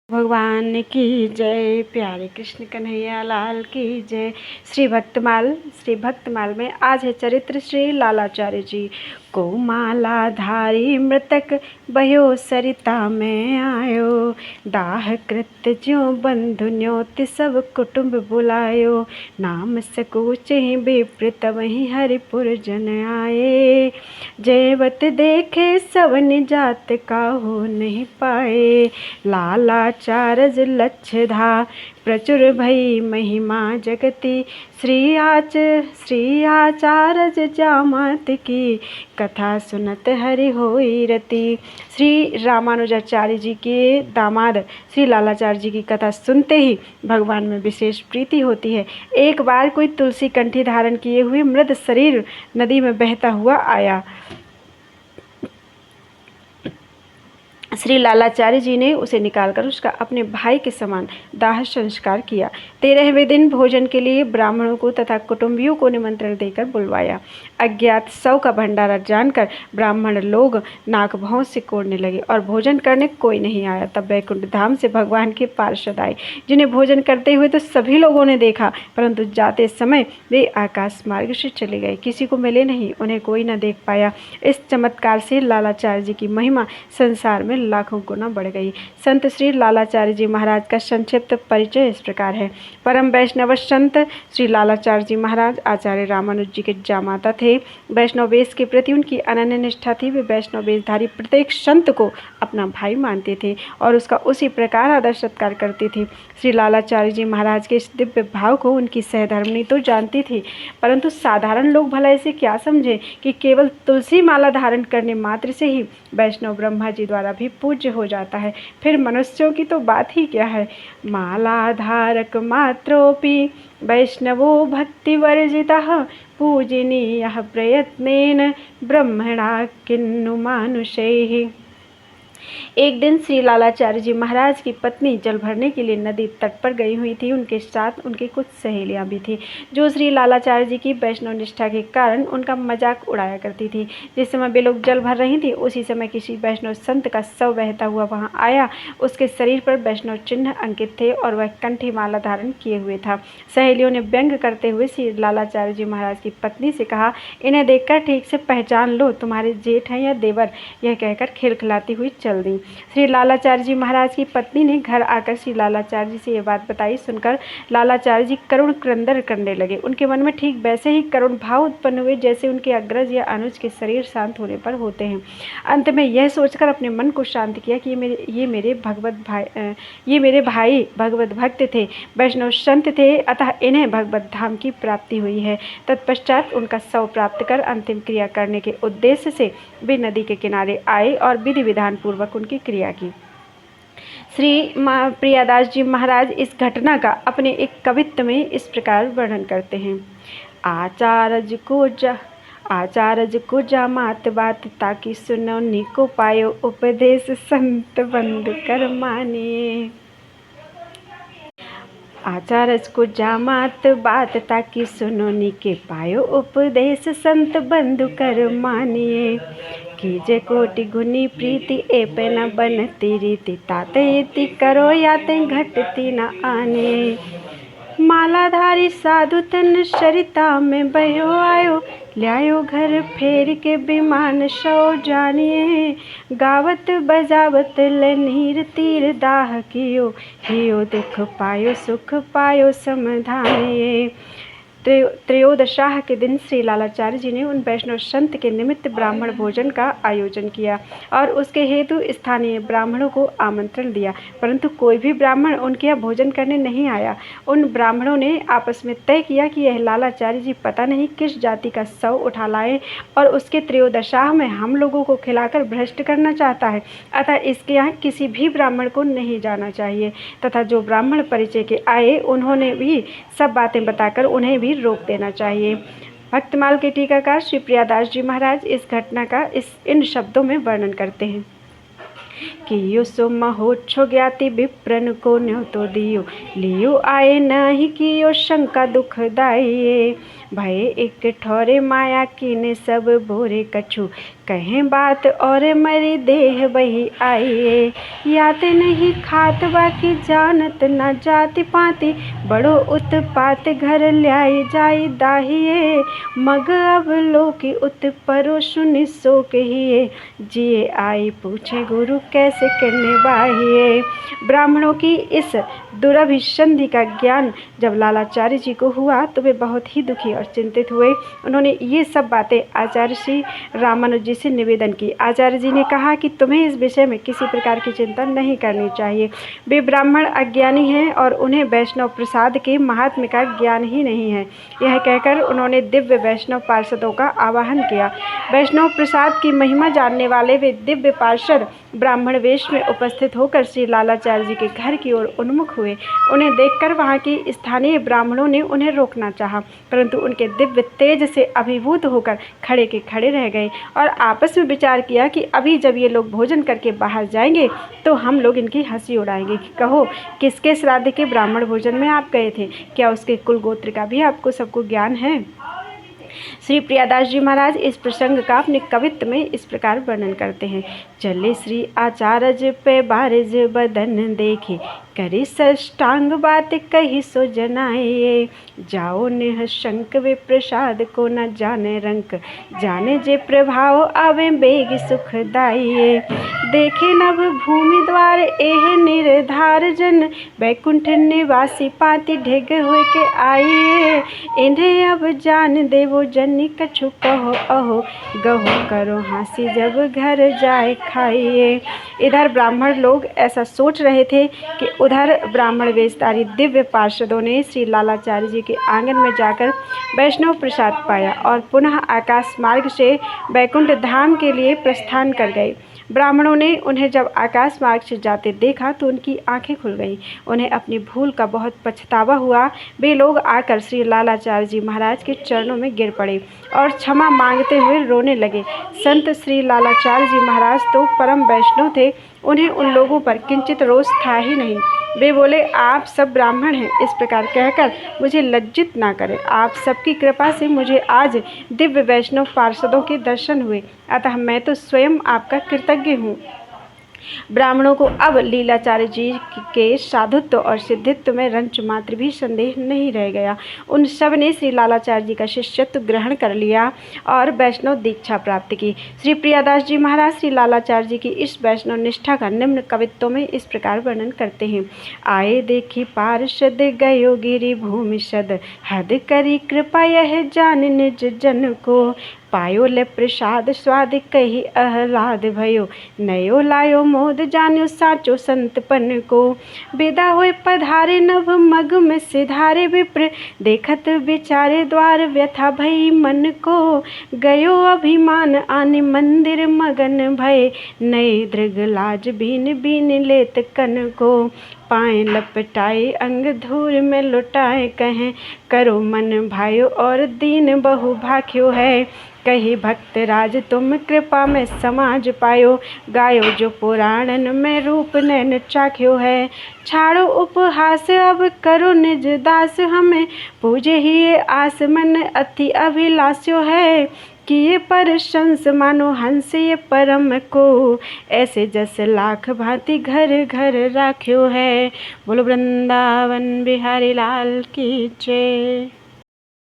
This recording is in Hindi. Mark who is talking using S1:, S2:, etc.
S1: भगवान की जय। प्यारे कृष्ण कन्हैया लाल की जय। श्री भक्तमाल में आज है चरित्र श्री लालाचार्य जी को। माला धारी मृतक भयो सरिता में आयो, दाह कृत ज्यों बंधु न्योति सब कुटुंब बुलायो। नाम सकूच ही विप्रत वहीं हरिपुर जन आए, जयवत देखे सब निजात काहू नहीं पाए। लालाचारज लच्छधा प्रचुर भई महिमा जगति, श्री आचारज जामात की कथा सुनत हरि होई रति। श्री रामानुजाचार्य जी के दामाद श्री लालाचार्य जी की कथा सुनते ही भगवान में विशेष प्रीति होती है। एक बार कोई तुलसी कंठी धारण किए हुए मृद शरीर नदी में बहता हुआ आया। श्री लालाचार्य जी ने उसे निकालकर उसका अपने भाई के समान दाह संस्कार किया। 13वें दिन भोजन के लिए ब्राह्मणों को तथा कुटुंबियों को निमंत्रण देकर बुलवाया। अज्ञात शव का भंडारा जानकर ब्राह्मण लोग नाक भौं से कोड़ने लगे और भोजन करने कोई नहीं आया। तब वैकुंठ धाम से भगवान के पार्षद आए, जिन्हें भोजन करते हुए तो सभी लोगों ने देखा, परंतु जाते समय वे आकाश मार्ग से चले गए, किसी को मिले नहीं, उन्हें कोई न देख पाया। इस चमत्कार से लालाचार्य जी की महिमा संसार में लाखों गुना बढ़ गई। संत श्री लालाचार्य जी महाराज का संक्षिप्त परिचय इस प्रकार है। परम वैष्णव संत श्री लालाचार्य जी महाराज आचार्य रामानुज जी के जामाता थे। वैष्णव वेश के प्रति उनकी अनन्य निष्ठा थी। वे वैष्णव वेशधारी प्रत्येक संत को अपना भाई मानते थे और उसका उसी प्रकार आदर सत्कार करते थे। श्री लालाचार्य जी महाराज के इस दिव्य भाव को उनकी सहधर्मिणी तो जानती थी, परंतु साधारण लोग भला इसे क्या समझे कि केवल तुलसी माला धारण करने मात्र से ही वैष्णव ब्रह्मा जी द्वारा भी पूज्य हो जाता है, फिर मनुष्यों की तो बात ही क्या है। माला धारक मात्रोपि वैष्णवो भक्ति वर्जितः, पूजनीयः प्रयत्नेन ब्रह्मणा किन्नु मानुषैः। एक दिन श्री लालाचार्य जी महाराज की पत्नी जल भरने के लिए नदी तट पर गई हुई थी। उनके साथ उनकी कुछ सहेलियां भी थी, जो श्री लालाचार्य जी की वैष्णव निष्ठा के कारण उनका मजाक उड़ाया करती थी। जिस समय वे लोग जल भर रही थी, उसी समय किसी वैष्णव संत का शव बहता हुआ वहां आया। उसके शरीर पर वैष्णव चिन्ह अंकित थे और वह कंठी माला धारण किए हुए था। सहेलियों ने व्यंग करते हुए श्री लालाचार्य जी महाराज की पत्नी से कहा, इन्हें देखकर ठीक से पहचान लो, तुम्हारे जेठ हैं या देवर। यह कहकर खिलखिलाती हुई चल दी। श्री लालाचार्य जी महाराज की पत्नी ने घर आकर श्री लालाचार्य जी से यह बात बताई। सुनकर लालाचार्य जी करुण क्रंदन करने लगे। उनके मन में ठीक वैसे ही करुण भाव उत्पन्न हुए जैसे उनके अग्रज या अनुज के शरीर शांत होने पर होते हैं। अंत में यह सोचकर अपने मन को शांत किया कि ये मेरे भाई भगवत भक्त थे, वैष्णव संत थे, अतः इन्हें भगवत धाम की प्राप्ति हुई है। तत्पश्चात उनका शव प्राप्त कर अंतिम क्रिया करने के उद्देश्य से वे नदी के किनारे आए और विधि विधान पूर्वक उनकी क्रिया की। श्री प्रियादास जी महाराज इस घटना का अपने एक कवित्त में इस प्रकार वर्णन करते हैं। आचार्य को जामात बात, ताकि सुनो निको पायो उपदेश संत बंधु कर मानिए। आचार्य को जामात बात, ताकि सुनो निके पायो उपदेश संत बंधु कर मानिए। कीजे कोटि गुनी प्रीति ए पे न बनती रीति, ताते इति करो याते घटती न आने। मालाधारी साधु तन सरिता में बयो आयो, ल्यायो घर फेर के विमान सो जानिए। गावत बजावत ले नीर तीर दाह कियो, हियो दुख पायो सुख पायो समाधानिए। त्रयोदशाह के दिन श्री लालाचार्य जी ने उन वैष्णव संत के निमित्त ब्राह्मण भोजन का आयोजन किया और उसके हेतु स्थानीय ब्राह्मणों को आमंत्रण दिया, परंतु कोई भी ब्राह्मण उनके यहाँ भोजन करने नहीं आया। उन ब्राह्मणों ने आपस में तय किया कि यह लालाचार्य जी पता नहीं किस जाति का शव उठा लाए और उसके त्रयोदशाह में हम लोगों को खिलाकर भ्रष्ट करना चाहता है, अतः इसके यहाँ किसी भी ब्राह्मण को नहीं जाना चाहिए। तथा जो ब्राह्मण परिचय के आए, उन्होंने भी सब बातें बताकर उन्हें भी रोक देना चाहिए। भक्तमाल के टीकाकार श्री प्रियादास जी महाराज इस घटना का इन शब्दों में वर्णन करते हैं। कियो सो महोत्सव ज्ञाति विप्रन को न्यो तो दियो, लियो आए नहीं कियो शंका दुखदाई। भय एक ठौरे माया कीने सब बोरे कछु, कहें बात और मरी देह बही आइए। याते नहीं खात बाकी जानत न जाति पाति, बड़ो उत्पात घर ल्याई जाई दाहिए। मग अब लोकी उत्परो सुनि सो कहिए, जिए आई पूछे गुरु कैसे करने बाहिए। ब्राह्मणों की इस दुरभिसंधि का ज्ञान जब लालाचार्य जी को हुआ तो वे बहुत ही दुखी और चिंतित हुए। उन्होंने ये सब बातें आचार्य श्री रामानुज जी से निवेदन की। आचार्य जी ने कहा कि तुम्हें इस विषय में किसी प्रकार की चिंता नहीं करनी चाहिए। वे ब्राह्मण अज्ञानी हैं और उन्हें वैष्णव प्रसाद के महात्म्य का ज्ञान ही नहीं है। यह कहकर उन्होंने दिव्य वैष्णव पार्षदों का आवाहन किया। वैष्णव प्रसाद की महिमा जानने वाले वे दिव्य पार्षद ब्राह्मण वेश में उपस्थित होकर श्री लालाचार्य जी के घर की ओर उन्मुख हुए। उन्हें देखकर वहां की स्थानीय ब्राह्मणों ने उन्हें रोकना चाहा, परंतु उनके दिव्य तेज से अभिभूत होकर खड़े के खड़े रह गए और आपस में विचार किया कि अभी जब ये लोग भोजन करके बाहर जाएंगे तो हम लोग इनकी हंसी उड़ाएंगे कि कहो किसके श्राद्ध के ब्राह्मण भोजन में आप गए थे, क्या उसके कुल गोत्र का भी आपको सबको ज्ञान है। श्री प्रियादास जी महाराज इस प्रसंग का अपने कवित्व में इस प्रकार वर्णन करते हैं। चले श्री आचार्य पे बारिज बदन देखे, करी सष्टांग बात कही सो जनाए। जाओ निःशंक वे प्रसाद को न जाने रंक, जाने जे प्रभाव आवे बेग सुखदाई। देखे नभ भूमि द्वार एह निर्धार जन, बैकुंठ निवासी पाति ढेग हुए के आइए। इन्हें अब जान देवो जनी कछु कहो अहो, गहो करो हाँसी जब घर जाए खाइए। इधर ब्राह्मण लोग ऐसा सोच रहे थे कि उधर ब्राह्मण वेशधारी दिव्य पार्षदों ने श्री लालाचार्य जी के आंगन में जाकर वैष्णव प्रसाद पाया और पुनः आकाश मार्ग से बैकुंठ धाम के लिए प्रस्थान कर गए। ब्राह्मणों ने उन्हें जब आकाश मार्ग से जाते देखा तो उनकी आंखें खुल गईं। उन्हें अपनी भूल का बहुत पछतावा हुआ। वे लोग आकर श्री लालाचार्य जी महाराज के चरणों में गिर पड़े और क्षमा मांगते हुए रोने लगे। संत श्री लालाचार्य जी महाराज तो परम वैष्णव थे, उन्हें उन लोगों पर किंचित रोष था ही नहीं। वे बोले, आप सब ब्राह्मण हैं, इस प्रकार कहकर मुझे लज्जित ना करें। आप सबकी कृपा से मुझे आज दिव्य वैष्णव पार्षदों के दर्शन हुए, अतः मैं तो स्वयं आपका कृतज्ञ हूँ। ब्राह्मणों को अब लीलाचार्य जी के साधुत्व और सिद्धित्व में रंच मात्र भी संदेह नहीं रह गया। उन सब ने श्री लालाचार्य जी का शिष्यत्व ग्रहण कर लिया और वैष्णव दीक्षा प्राप्त की। श्री प्रियादास जी महाराज श्री लालाचार्य जी की इस वैष्णव निष्ठा का निम्न कवित्वों में इस प्रकार वर्णन करते हैं। आए देखी पार्षद गयो गिरि भूमि सद, हद करी कृपा यह जान निज जन को। पायो ले प्रसाद स्वाद कही आह्लाद भयो, नयो लायो मोद जान्यो साचो संतपन को। विदा होए पधारे नभ मग में सिधारे विप्र, देखत विचारे द्वार व्यथा भई मन को। गयो अभिमान आने मंदिर मगन भय, नए दृग लाज बीन बीन लेत कन को। पाए लपटाए अंग धूल में लुटाए, कहें करो मन भायो और दीन बहु भाख्यो है। कही भक्त राज तुम कृपा में समाज पायो, गायो जो पुराणन में रूप नैन चाख्यो है। छाड़ो उपहास अब करो निज दास, हमें पूजे ही ये आस मन अति अभिलाष्यो है। किए पर शंस मानो हंस ये परम को, ऐसे जस लाख भांति घर घर राख्यो है। बोलो वृंदावन बिहारी लाल की जय।